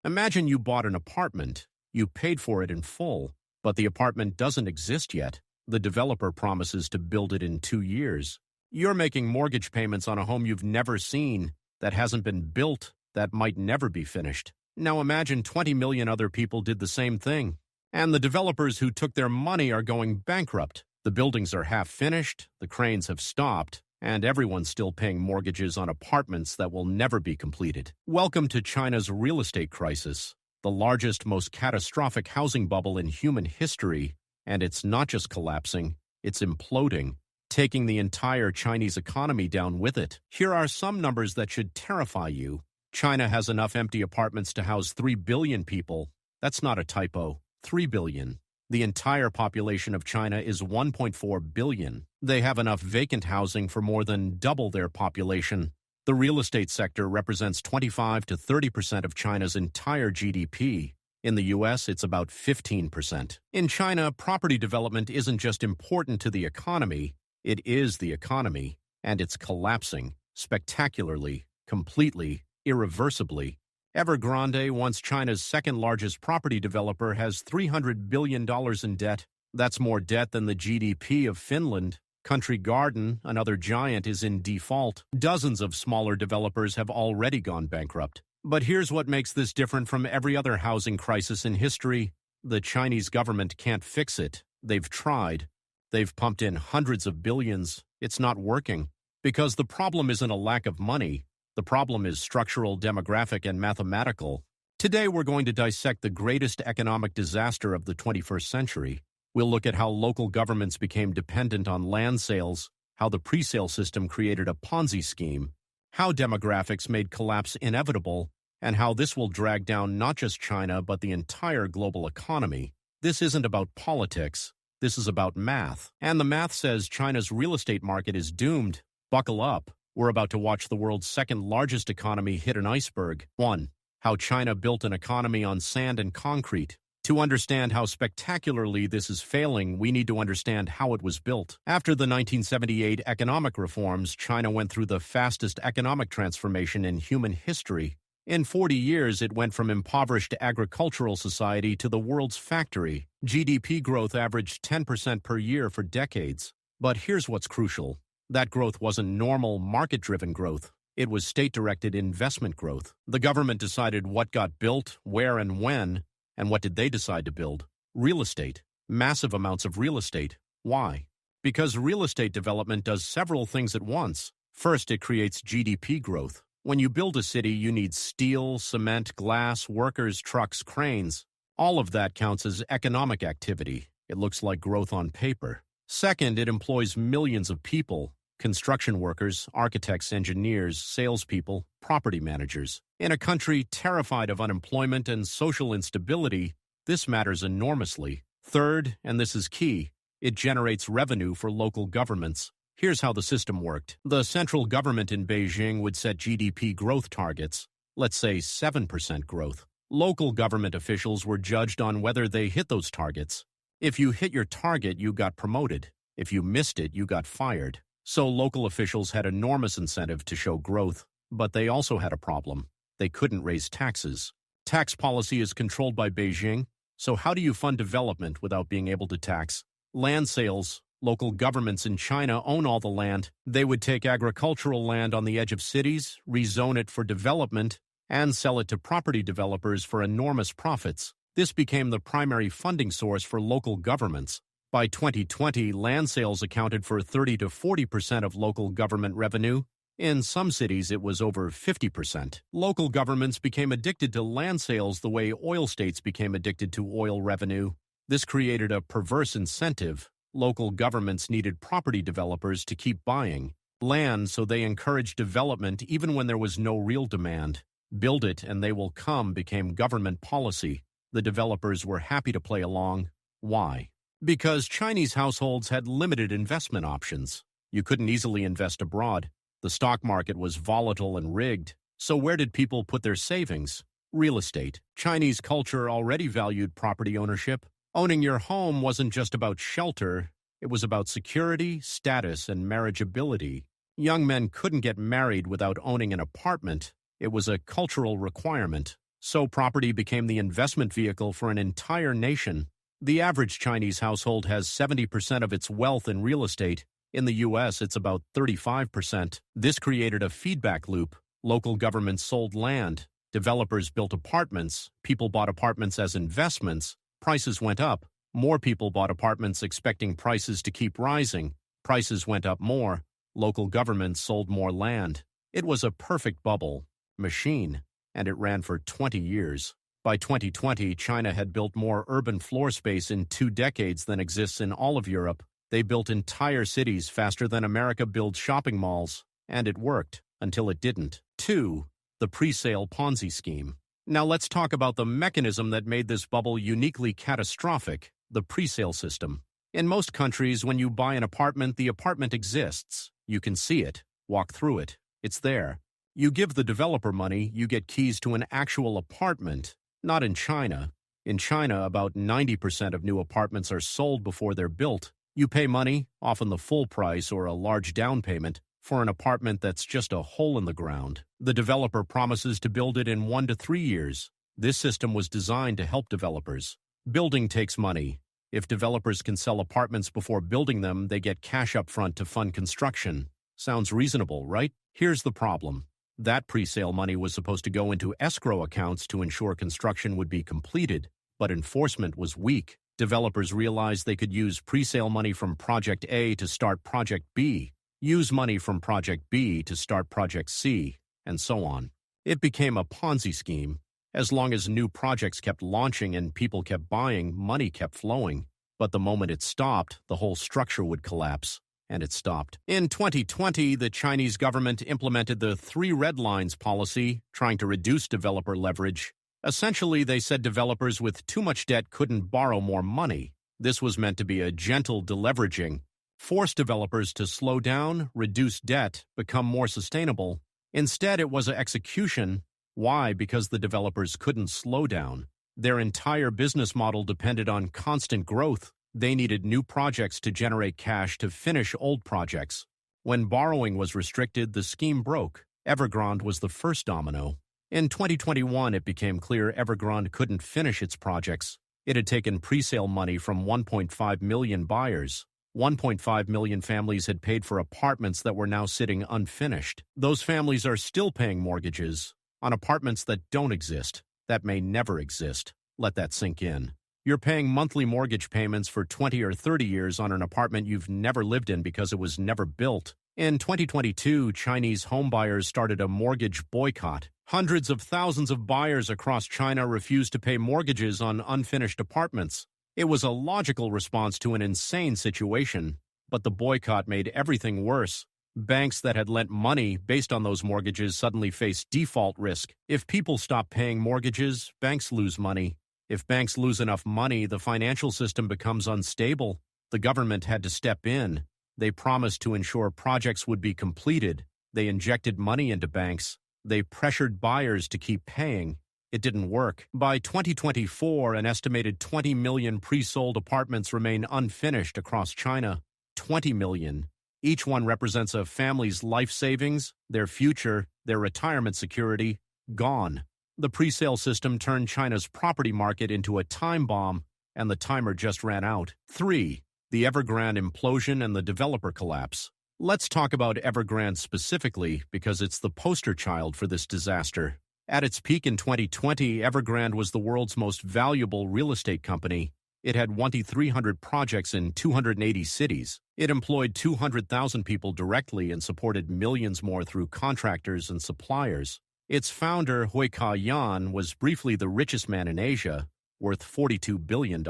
Imagine you bought an apartment. You paid for it in full, but the apartment doesn't exist yet. The developer promises to build it in 2 years. You're making mortgage payments on a home you've never seen, that hasn't been built, that might never be finished. Now imagine 20 million other people did the same thing. And the developers who took their money are going bankrupt. The buildings are half finished, the cranes have stopped, and everyone's still paying mortgages on apartments that will never be completed. Welcome to China's real estate crisis, the largest, most catastrophic housing bubble in human history, and it's not just collapsing, it's imploding, taking the entire Chinese economy down with it. Here are some numbers that should terrify you. China has enough empty apartments to house 3 billion people. That's not a typo. 3 billion. The entire population of China is 1.4 billion. They have enough vacant housing for more than double their population. The real estate sector represents 25 to 30% of China's entire GDP. In the US, it's about 15%. In China, property development isn't just important to the economy, it is the economy, and it's collapsing spectacularly, completely, irreversibly. Evergrande, once China's second-largest property developer, has $300 billion in debt. That's more debt than the GDP of Finland. Country Garden, another giant, is in default. Dozens of smaller developers have already gone bankrupt. But here's what makes this different from every other housing crisis in history. The Chinese government can't fix it. They've tried. They've pumped in hundreds of billions. It's not working. Because the problem isn't a lack of money. The problem is structural, demographic, and mathematical. Today, we're going to dissect the greatest economic disaster of the 21st century. We'll look at how local governments became dependent on land sales, how the pre-sale system created a Ponzi scheme, how demographics made collapse inevitable, and how this will drag down not just China, but the entire global economy. This isn't about politics. This is about math. And the math says China's real estate market is doomed. Buckle up. We're about to watch the world's second-largest economy hit an iceberg. 1. How China built an economy on sand and concrete. To understand how spectacularly this is failing, we need to understand how it was built. After the 1978 economic reforms, China went through the fastest economic transformation in human history. In 40 years, it went from impoverished agricultural society to the world's factory. GDP growth averaged 10% per year for decades. But here's what's crucial. That growth wasn't normal, market-driven growth. It was state-directed investment growth. The government decided what got built, where and when, and what did they decide to build? Real estate. Massive amounts of real estate. Why? Because real estate development does several things at once. First, it creates GDP growth. When you build a city, you need steel, cement, glass, workers, trucks, cranes. All of that counts as economic activity. It looks like growth on paper. Second, it employs millions of people. Construction workers, architects, engineers, salespeople, property managers. In a country terrified of unemployment and social instability, this matters enormously. Third, and this is key, it generates revenue for local governments. Here's how the system worked. The central government in Beijing would set GDP growth targets, let's say 7% growth. Local government officials were judged on whether they hit those targets. If you hit your target, you got promoted. If you missed it, you got fired. So local officials had enormous incentive to show growth, but they also had a problem. They couldn't raise taxes. Tax policy is controlled by Beijing, so how do you fund development without being able to tax? Land sales. Local governments in China own all the land. They would take agricultural land on the edge of cities, rezone it for development, and sell it to property developers for enormous profits. This became the primary funding source for local governments. By 2020, land sales accounted for 30 to 40% of local government revenue. In some cities, it was over 50%. Local governments became addicted to land sales the way oil states became addicted to oil revenue. This created a perverse incentive. Local governments needed property developers to keep buying land, so they encouraged development even when there was no real demand. Build it and they will come became government policy. The developers were happy to play along. Why? Because Chinese households had limited investment options. You couldn't easily invest abroad. The stock market was volatile and rigged. So where did people put their savings? Real estate. Chinese culture already valued property ownership. Owning your home wasn't just about shelter. It was about security, status, and marriageability. Young men couldn't get married without owning an apartment. It was a cultural requirement. So property became the investment vehicle for an entire nation. The average Chinese household has 70% of its wealth in real estate. In the U.S., it's about 35%. This created a feedback loop. Local governments sold land. Developers built apartments. People bought apartments as investments. Prices went up. More people bought apartments expecting prices to keep rising. Prices went up more. Local governments sold more land. It was a perfect bubble machine, and it ran for 20 years. By 2020, China had built more urban floor space in 2 decades than exists in all of Europe. They built entire cities faster than America builds shopping malls, and it worked until it didn't. 2. The pre-sale Ponzi scheme. Now let's talk about the mechanism that made this bubble uniquely catastrophic, the pre-sale system. In most countries, when you buy an apartment, the apartment exists. You can see it, walk through it. It's there. You give the developer money, you get keys to an actual apartment. Not in China. In China, about 90% of new apartments are sold before they're built. You pay money, often the full price or a large down payment, for an apartment that's just a hole in the ground. The developer promises to build it in 1 to 3 years. This system was designed to help developers. Building takes money. If developers can sell apartments before building them, they get cash up front to fund construction. Sounds reasonable, right? Here's the problem. That pre-sale money was supposed to go into escrow accounts to ensure construction would be completed, but enforcement was weak. Developers realized they could use pre-sale money from Project A to start Project B, use money from Project B to start Project C, and so on. It became a Ponzi scheme. As long as new projects kept launching and people kept buying, money kept flowing. But the moment it stopped, the whole structure would collapse. And it stopped. In 2020, the Chinese government implemented the 3 red lines policy, trying to reduce developer leverage. Essentially, they said developers with too much debt couldn't borrow more money. This was meant to be a gentle deleveraging, force developers to slow down, reduce debt, become more sustainable. Instead, it was an execution. Why? Because the developers couldn't slow down. Their entire business model depended on constant growth. They needed new projects to generate cash to finish old projects. When borrowing was restricted, the scheme broke. Evergrande was the first domino. In 2021, it became clear Evergrande couldn't finish its projects. It had taken pre-sale money from 1.5 million buyers. 1.5 million families had paid for apartments that were now sitting unfinished. Those families are still paying mortgages on apartments that don't exist, that may never exist. Let that sink in. You're paying monthly mortgage payments for 20 or 30 years on an apartment you've never lived in because it was never built. In 2022, Chinese homebuyers started a mortgage boycott. Hundreds of thousands of buyers across China refused to pay mortgages on unfinished apartments. It was a logical response to an insane situation, but the boycott made everything worse. Banks that had lent money based on those mortgages suddenly faced default risk. If people stop paying mortgages, banks lose money. If banks lose enough money, the financial system becomes unstable. The government had to step in. They promised to ensure projects would be completed. They injected money into banks. They pressured buyers to keep paying. It didn't work. By 2024, an estimated 20 million pre-sold apartments remain unfinished across China. 20 million. Each one represents a family's life savings, their future, their retirement security, gone. The pre-sale system turned China's property market into a time bomb, and the timer just ran out. 3. The Evergrande implosion and the developer collapse. Let's talk about Evergrande specifically because it's the poster child for this disaster. At its peak in 2020, Evergrande was the world's most valuable real estate company. It had 2,300 projects in 280 cities. It employed 200,000 people directly and supported millions more through contractors and suppliers. Its founder, Hui Ka-yan, was briefly the richest man in Asia, worth $42 billion.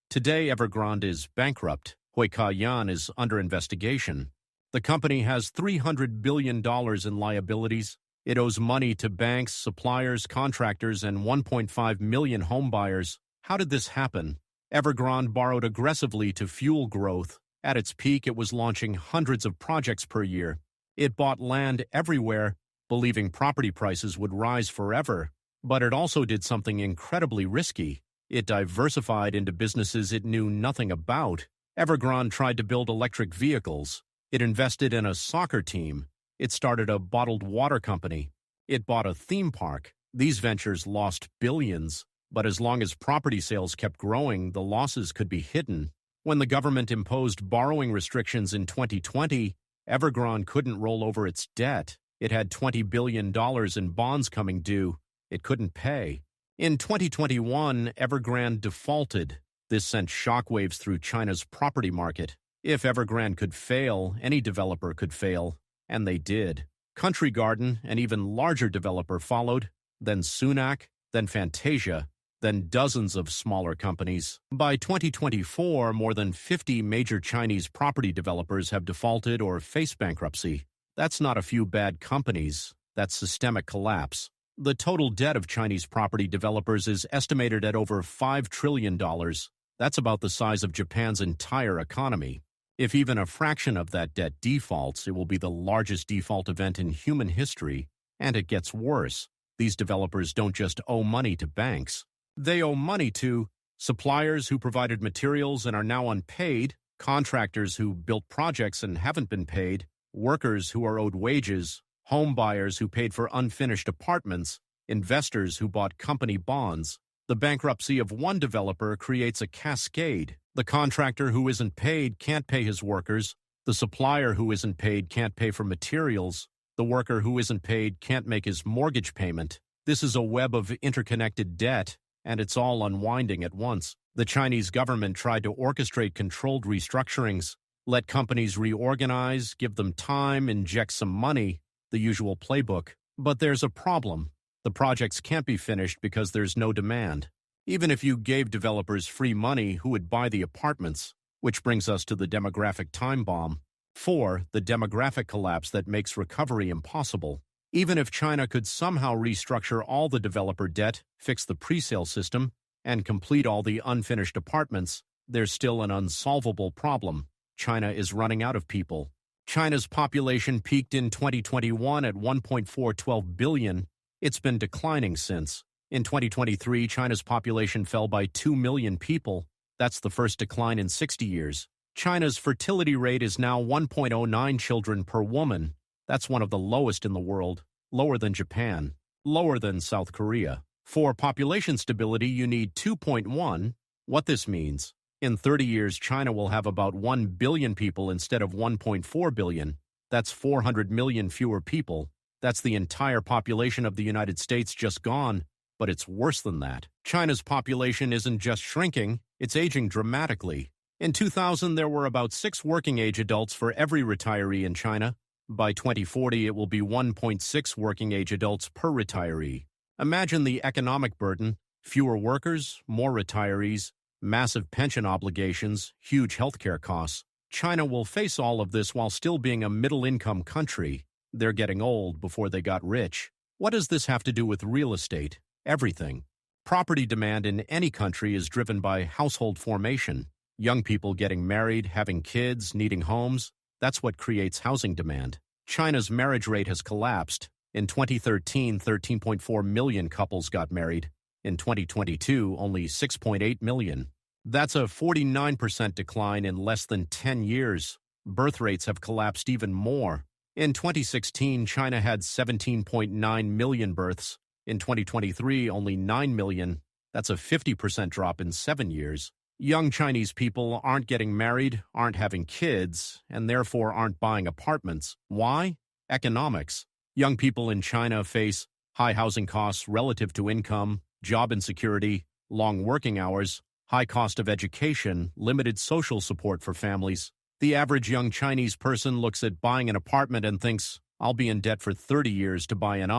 Today, Evergrande is bankrupt. Hui Ka-yan is under investigation. The company has $300 billion in liabilities. It owes money to banks, suppliers, contractors, and 1.5 million homebuyers. How did this happen? Evergrande borrowed aggressively to fuel growth. At its peak, it was launching hundreds of projects per year. It bought land everywhere, believing property prices would rise forever. But it also did something incredibly risky. It diversified into businesses it knew nothing about. Evergrande tried to build electric vehicles. It invested in a soccer team. It started a bottled water company. It bought a theme park. These ventures lost billions, but as long as property sales kept growing, the losses could be hidden. When the government imposed borrowing restrictions in 2020, Evergrande couldn't roll over its debt. It had $20 billion in bonds coming due. It couldn't pay. In 2021, Evergrande defaulted. This sent shockwaves through China's property market. If Evergrande could fail, any developer could fail. And they did. Country Garden, an even larger developer, followed, then Sunac, then Fantasia, then dozens of smaller companies. By 2024, more than 50 major Chinese property developers have defaulted or face bankruptcy. That's not a few bad companies. That's systemic collapse. The total debt of Chinese property developers is estimated at over $5 trillion. That's about the size of Japan's entire economy. If even a fraction of that debt defaults, it will be the largest default event in human history. And it gets worse. These developers don't just owe money to banks. They owe money to suppliers who provided materials and are now unpaid, contractors who built projects and haven't been paid, workers who are owed wages, home buyers who paid for unfinished apartments, investors who bought company bonds. The bankruptcy of one developer creates a cascade. The contractor who isn't paid can't pay his workers. The supplier who isn't paid can't pay for materials. The worker who isn't paid can't make his mortgage payment. This is a web of interconnected debt, and it's all unwinding at once. The Chinese government tried to orchestrate controlled restructurings, let companies reorganize, give them time, inject some money, the usual playbook. But there's a problem. The projects can't be finished because there's no demand. Even if you gave developers free money, who would buy the apartments? Which brings us to the demographic time bomb. 4. The demographic collapse that makes recovery impossible. Even if China could somehow restructure all the developer debt, fix the presale system, and complete all the unfinished apartments, there's still an unsolvable problem. China is running out of people. China's population peaked in 2021 at 1.412 billion. It's been declining since. In 2023, China's population fell by 2 million people. That's the first decline in 60 years. China's fertility rate is now 1.09 children per woman. That's one of the lowest in the world, lower than Japan, lower than South Korea. For population stability, you need 2.1. What this means: in 30 years, China will have about 1 billion people instead of 1.4 billion. That's 400 million fewer people. That's the entire population of the United States just gone. But it's worse than that. China's population isn't just shrinking, it's aging dramatically. In 2000, there were about 6 working-age adults for every retiree in China. By 2040, it will be 1.6 working-age adults per retiree. Imagine the economic burden: fewer workers, more retirees, massive pension obligations, huge healthcare costs. China will face all of this while still being a middle-income country. They're getting old before they got rich. What does this have to do with real estate? Everything. Property demand in any country is driven by household formation. Young people getting married, having kids, needing homes. That's what creates housing demand. China's marriage rate has collapsed. In 2013, 13.4 million couples got married. In 2022, only 6.8 million. That's a 49% decline in less than 10 years. Birth rates have collapsed even more. In 2016, China had 17.9 million births. In 2023, only 9 million. That's a 50% drop in 7 years. Young Chinese people aren't getting married, aren't having kids, and therefore aren't buying apartments. Why? Economics. Young people in China face high housing costs relative to income, job insecurity, long working hours, high cost of education, limited social support for families. The average young Chinese person looks at buying an apartment and thinks, I'll be in debt for 30 years to buy an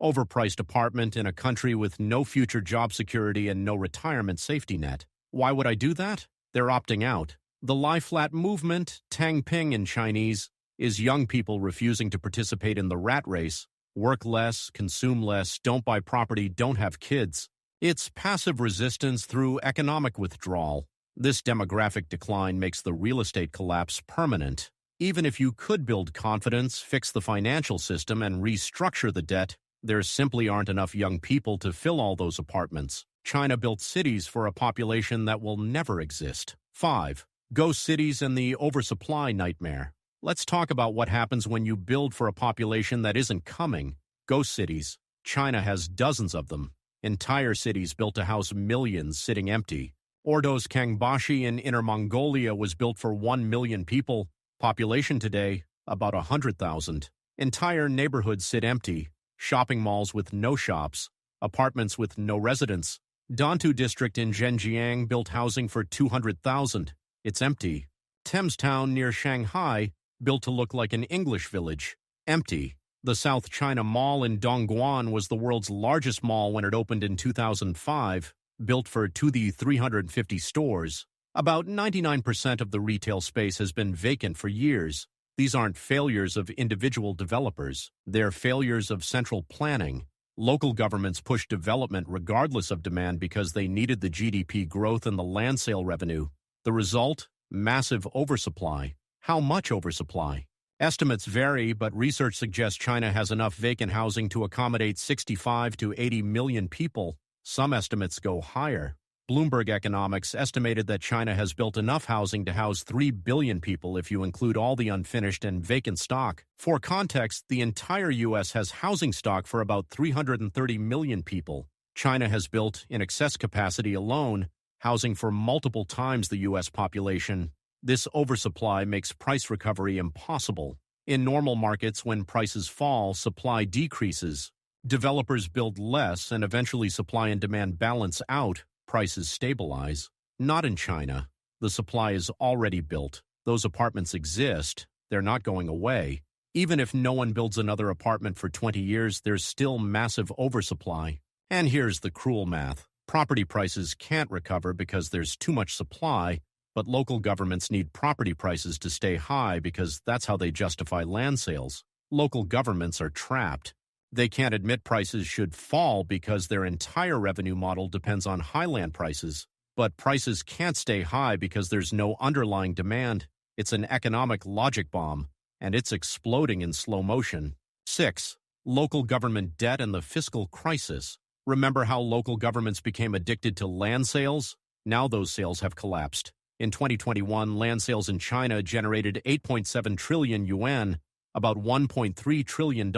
overpriced apartment in a country with no future job security and no retirement safety net. Why would I do that? They're opting out. The lie-flat movement, Tangping in Chinese, is young people refusing to participate in the rat race. Work less, consume less, don't buy property, don't have kids. It's passive resistance through economic withdrawal. This demographic decline makes the real estate collapse permanent. Even if you could build confidence, fix the financial system, and restructure the debt, there simply aren't enough young people to fill all those apartments. China built cities for a population that will never exist. 5. Ghost cities and the oversupply nightmare. Let's talk about what happens when you build for a population that isn't coming. Ghost cities. China has dozens of them. Entire cities built to house millions sitting empty. Ordos Kangbashi in Inner Mongolia was built for 1 million people. Population today, about 100,000. Entire neighborhoods sit empty. Shopping malls with no shops. Apartments with no residents. Dantu district in Zhenjiang built housing for 200,000. It's empty. Thames Town near Shanghai, built to look like an English village. Empty. The South China Mall in Dongguan was the world's largest mall when it opened in 2005, built for 350 stores. About 99% of the retail space has been vacant for years. These aren't failures of individual developers. They're failures of central planning. Local governments pushed development regardless of demand because they needed the GDP growth and the land sale revenue. The result? Massive oversupply. How much oversupply? Estimates vary, but research suggests China has enough vacant housing to accommodate 65 to 80 million people. Some estimates go higher. Bloomberg Economics estimated that China has built enough housing to house 3 billion people if you include all the unfinished and vacant stock. For context, the entire U.S. has housing stock for about 330 million people. China has built, in excess capacity alone, housing for multiple times the U.S. population. This oversupply makes price recovery impossible. In normal markets, when prices fall, supply decreases. Developers build less and eventually supply and demand balance out. Prices stabilize. Not in China. The supply is already built. Those apartments exist. They're not going away. Even if no one builds another apartment for 20 years, there's still massive oversupply. And here's the cruel math. Property prices can't recover because there's too much supply, but local governments need property prices to stay high because that's how they justify land sales. Local governments are trapped. They can't admit prices should fall because their entire revenue model depends on high land prices. But prices can't stay high because there's no underlying demand. It's an economic logic bomb, and it's exploding in slow motion. 6. Local government debt and the fiscal crisis. Remember how local governments became addicted to land sales? Now those sales have collapsed. In 2021, land sales in China generated 8.7 trillion yuan, about $1.3 trillion.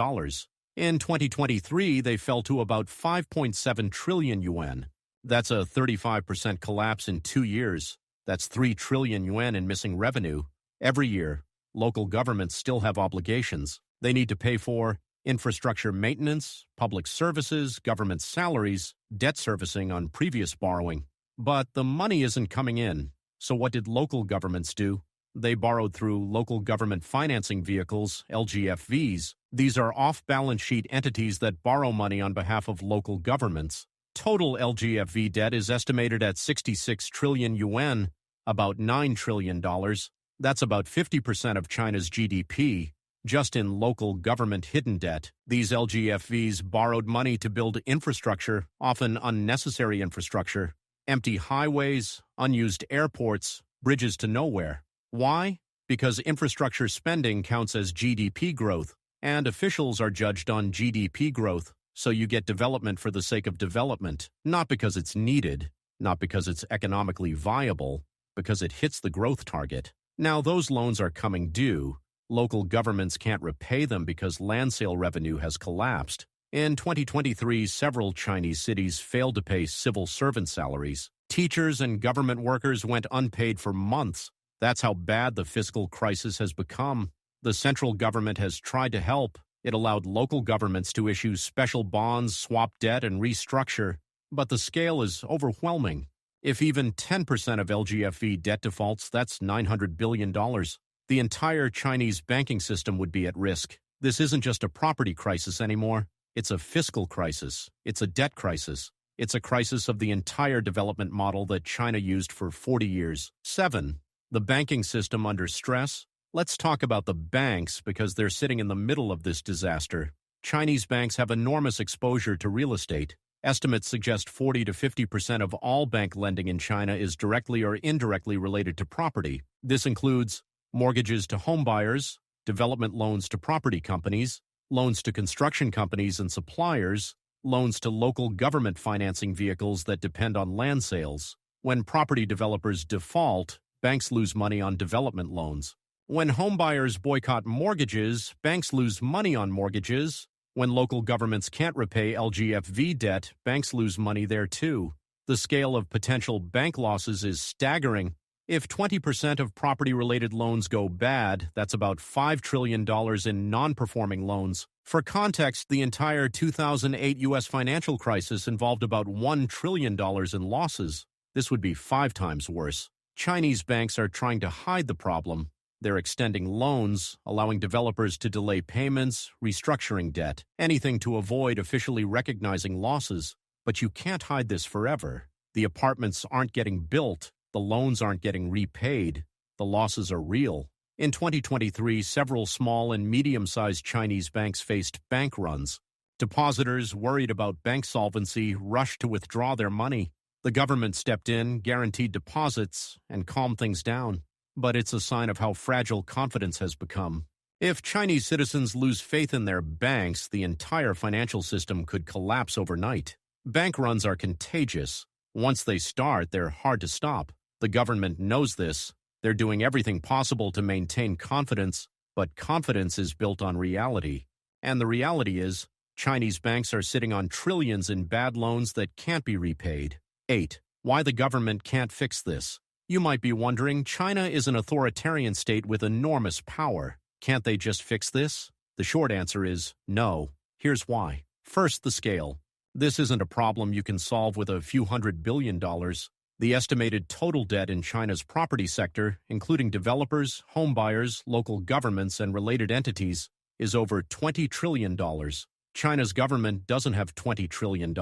In 2023, they fell to about 5.7 trillion yuan. That's a 35% collapse in 2 years. That's 3 trillion yuan in missing revenue. Every year, local governments still have obligations. They need to pay for infrastructure maintenance, public services, government salaries, debt servicing on previous borrowing. But the money isn't coming in. So what did local governments do? They borrowed through local government financing vehicles, LGFVs. These are off-balance sheet entities that borrow money on behalf of local governments. Total LGFV debt is estimated at 66 trillion yuan, about $9 trillion. That's about 50% of China's GDP. Just in local government hidden debt, these LGFVs borrowed money to build infrastructure, often unnecessary infrastructure. Empty highways, unused airports, bridges to nowhere. Why? Because infrastructure spending counts as GDP growth, and officials are judged on GDP growth, so you get development for the sake of development, not because it's needed, not because it's economically viable, because it hits the growth target. Now those loans are coming due. Local governments can't repay them because land sale revenue has collapsed. In 2023, several Chinese cities failed to pay civil servant salaries. Teachers and government workers went unpaid for months. That's how bad the fiscal crisis has become. The central government has tried to help. It allowed local governments to issue special bonds, swap debt, and restructure. But the scale is overwhelming. If even 10% of LGFV debt defaults, that's $900 billion. The entire Chinese banking system would be at risk. This isn't just a property crisis anymore. It's a fiscal crisis. It's a debt crisis. It's a crisis of the entire development model that China used for 40 years. 7. The banking system under stress. Let's talk about the banks because they're sitting in the middle of this disaster. Chinese banks have enormous exposure to real estate. Estimates suggest 40 to 50% of all bank lending in China is directly or indirectly related to property. This includes mortgages to home buyers, development loans to property companies, loans to construction companies and suppliers, loans to local government financing vehicles that depend on land sales. When property developers default, banks lose money on development loans. When home buyers boycott mortgages, banks lose money on mortgages. When local governments can't repay LGFV debt, banks lose money there too. The scale of potential bank losses is staggering. If 20% of property-related loans go bad, that's about $5 trillion in non-performing loans. For context, the entire 2008 U.S. financial crisis involved about $1 trillion in losses. This would be 5 times worse. Chinese banks are trying to hide the problem. They're extending loans, allowing developers to delay payments, restructuring debt, anything to avoid officially recognizing losses. But you can't hide this forever. The apartments aren't getting built. The loans aren't getting repaid. The losses are real. In 2023, several small and medium-sized Chinese banks faced bank runs. Depositors, worried about bank solvency, rushed to withdraw their money. The government stepped in, guaranteed deposits, and calmed things down. But it's a sign of how fragile confidence has become. If Chinese citizens lose faith in their banks, the entire financial system could collapse overnight. Bank runs are contagious. Once they start, they're hard to stop. The government knows this. They're doing everything possible to maintain confidence, but confidence is built on reality. And the reality is, Chinese banks are sitting on trillions in bad loans that can't be repaid. 8. Why the government can't fix this. You might be wondering, China is an authoritarian state with enormous power. Can't they just fix this? The short answer is no. Here's why. First, the scale. This isn't a problem you can solve with a few $100 billion. The estimated total debt in China's property sector, including developers, homebuyers, local governments, and related entities, is over $20 trillion. China's government doesn't have $20 trillion.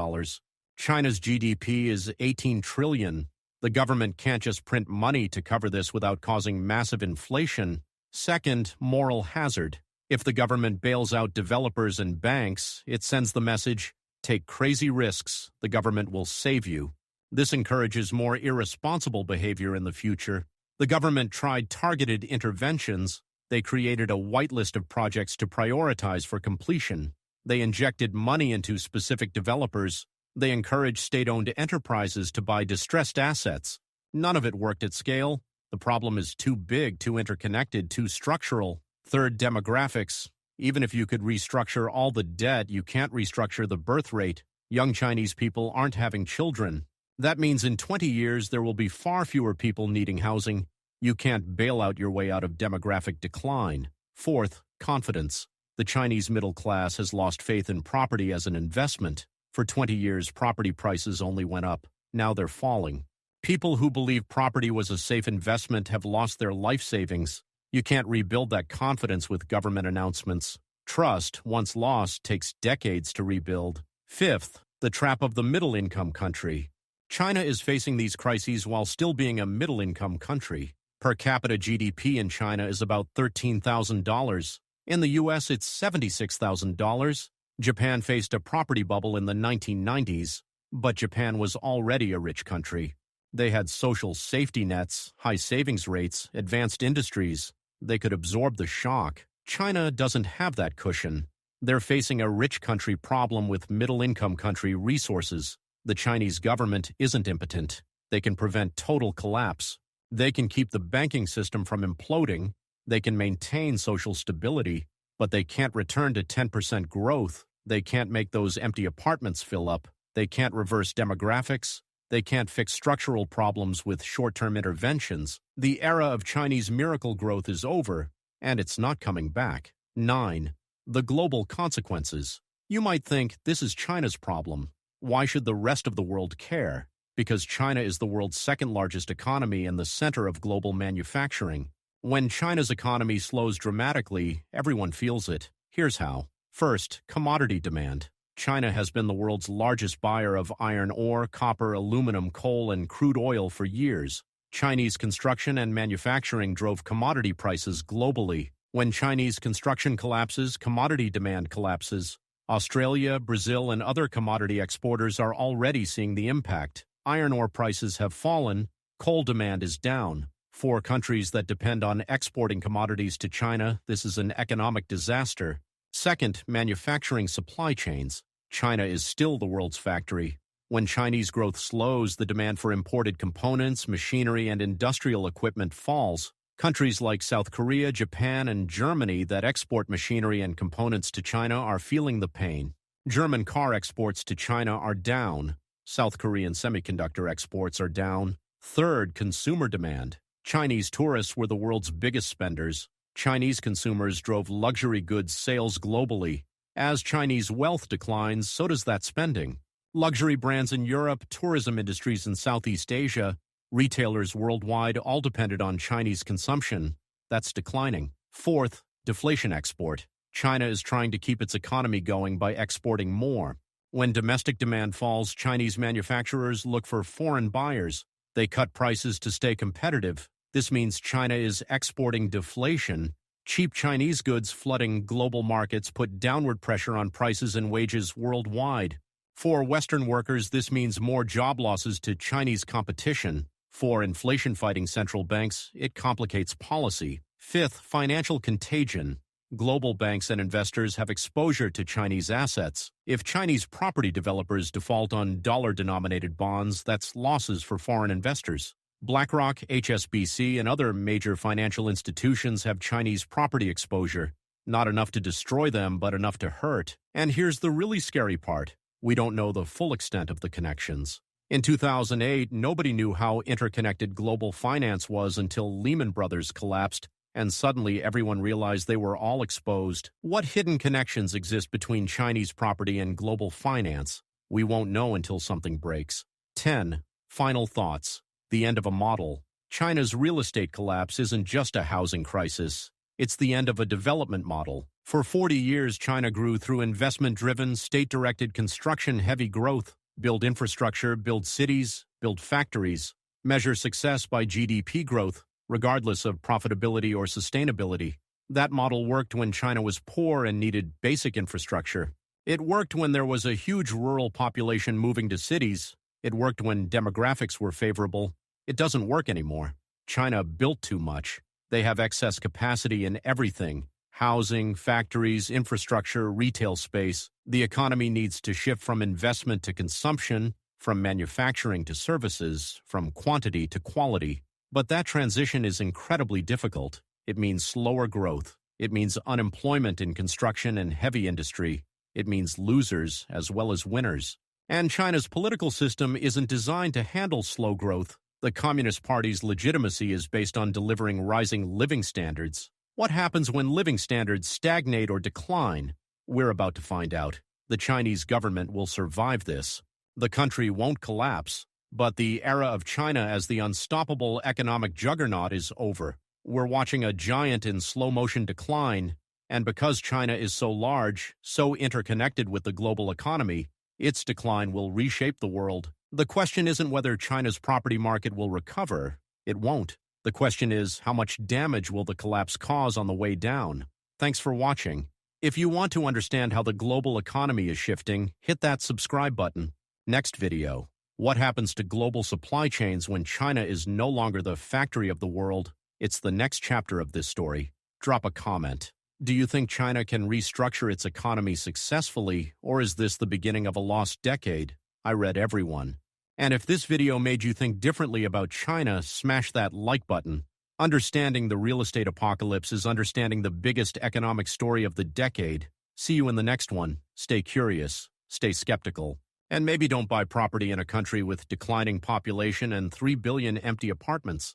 China's GDP is $18 trillion. The government can't just print money to cover this without causing massive inflation. Second, moral hazard. If the government bails out developers and banks, it sends the message, take crazy risks, the government will save you. This encourages more irresponsible behavior in the future. The government tried targeted interventions. They created a whitelist of projects to prioritize for completion. They injected money into specific developers. They encouraged state-owned enterprises to buy distressed assets. None of it worked at scale. The problem is too big, too interconnected, too structural. Third, demographics. Even if you could restructure all the debt, you can't restructure the birth rate. Young Chinese people aren't having children. That means in 20 years, there will be far fewer people needing housing. You can't bail out your way out of demographic decline. Fourth, confidence. The Chinese middle class has lost faith in property as an investment. For 20 years, property prices only went up. Now they're falling. People who believe property was a safe investment have lost their life savings. You can't rebuild that confidence with government announcements. Trust, once lost, takes decades to rebuild. Fifth, the trap of the middle-income country. China is facing these crises while still being a middle-income country. Per capita GDP in China is about $13,000. In the U.S., it's $76,000. Japan faced a property bubble in the 1990s, but Japan was already a rich country. They had social safety nets, high savings rates, advanced industries. They could absorb the shock. China doesn't have that cushion. They're facing a rich country problem with middle-income country resources. The Chinese government isn't impotent. They can prevent total collapse. They can keep the banking system from imploding. They can maintain social stability, but they can't return to 10% growth. They can't make those empty apartments fill up. They can't reverse demographics. They can't fix structural problems with short-term interventions. The era of Chinese miracle growth is over, and it's not coming back. 9. The global consequences. You might think this is China's problem. Why should the rest of the world care? Because China is the world's second-largest economy and the center of global manufacturing. When China's economy slows dramatically, everyone feels it. Here's how. First, commodity demand. China has been the world's largest buyer of iron ore, copper, aluminum, coal, and crude oil for years. Chinese construction and manufacturing drove commodity prices globally. When Chinese construction collapses, commodity demand collapses. Australia, Brazil, and other commodity exporters are already seeing the impact. Iron ore prices have fallen. Coal demand is down. For countries that depend on exporting commodities to China, this is an economic disaster. Second, manufacturing supply chains. China is still the world's factory. When Chinese growth slows, the demand for imported components, machinery, and industrial equipment falls. Countries like South Korea, Japan, and Germany that export machinery and components to China are feeling the pain. German car exports to China are down. South Korean semiconductor exports are down. Third, consumer demand. Chinese tourists were the world's biggest spenders. Chinese consumers drove luxury goods sales globally. As Chinese wealth declines, so does that spending. Luxury brands in Europe, tourism industries in Southeast Asia, retailers worldwide all depended on Chinese consumption. That's declining. Fourth, deflation export. China is trying to keep its economy going by exporting more. When domestic demand falls, Chinese manufacturers look for foreign buyers. They cut prices to stay competitive. This means China is exporting deflation. Cheap Chinese goods flooding global markets put downward pressure on prices and wages worldwide. For Western workers, this means more job losses to Chinese competition. For inflation-fighting central banks, it complicates policy. Fifth, financial contagion. Global banks and investors have exposure to Chinese assets. If Chinese property developers default on dollar-denominated bonds, that's losses for foreign investors. BlackRock, HSBC, and other major financial institutions have Chinese property exposure. Not enough to destroy them, but enough to hurt. And here's the really scary part. We don't know the full extent of the connections. In 2008, nobody knew how interconnected global finance was until Lehman Brothers collapsed, and suddenly everyone realized they were all exposed. What hidden connections exist between Chinese property and global finance? We won't know until something breaks. 10. Final thoughts. The end of a model. China's real estate collapse isn't just a housing crisis. It's the end of a development model. For 40 years, China grew through investment-driven, state-directed construction-heavy growth. Build infrastructure, build cities, build factories. Measure success by GDP growth, regardless of profitability or sustainability. That model worked when China was poor and needed basic infrastructure. It worked when there was a huge rural population moving to cities. It worked when demographics were favorable. It doesn't work anymore. China built too much. They have excess capacity in everything. Housing, factories, infrastructure, retail space. The economy needs to shift from investment to consumption, from manufacturing to services, from quantity to quality. But that transition is incredibly difficult. It means slower growth. It means unemployment in construction and heavy industry. It means losers as well as winners. And China's political system isn't designed to handle slow growth. The Communist Party's legitimacy is based on delivering rising living standards. What happens when living standards stagnate or decline? We're about to find out. The Chinese government will survive this. The country won't collapse, but the era of China as the unstoppable economic juggernaut is over. We're watching a giant in slow-motion decline, and because China is so large, so interconnected with the global economy, its decline will reshape the world. The question isn't whether China's property market will recover. It won't. The question is, how much damage will the collapse cause on the way down? Thanks for watching. If you want to understand how the global economy is shifting, hit that subscribe button. Next video. What happens to global supply chains when China is no longer the factory of the world? It's the next chapter of this story. Drop a comment. Do you think China can restructure its economy successfully, or is this the beginning of a lost decade? I read everyone. And if this video made you think differently about China, smash that like button. Understanding the real estate apocalypse is understanding the biggest economic story of the decade. See you in the next one. Stay curious, stay skeptical, and maybe don't buy property in a country with declining population and 3 billion empty apartments.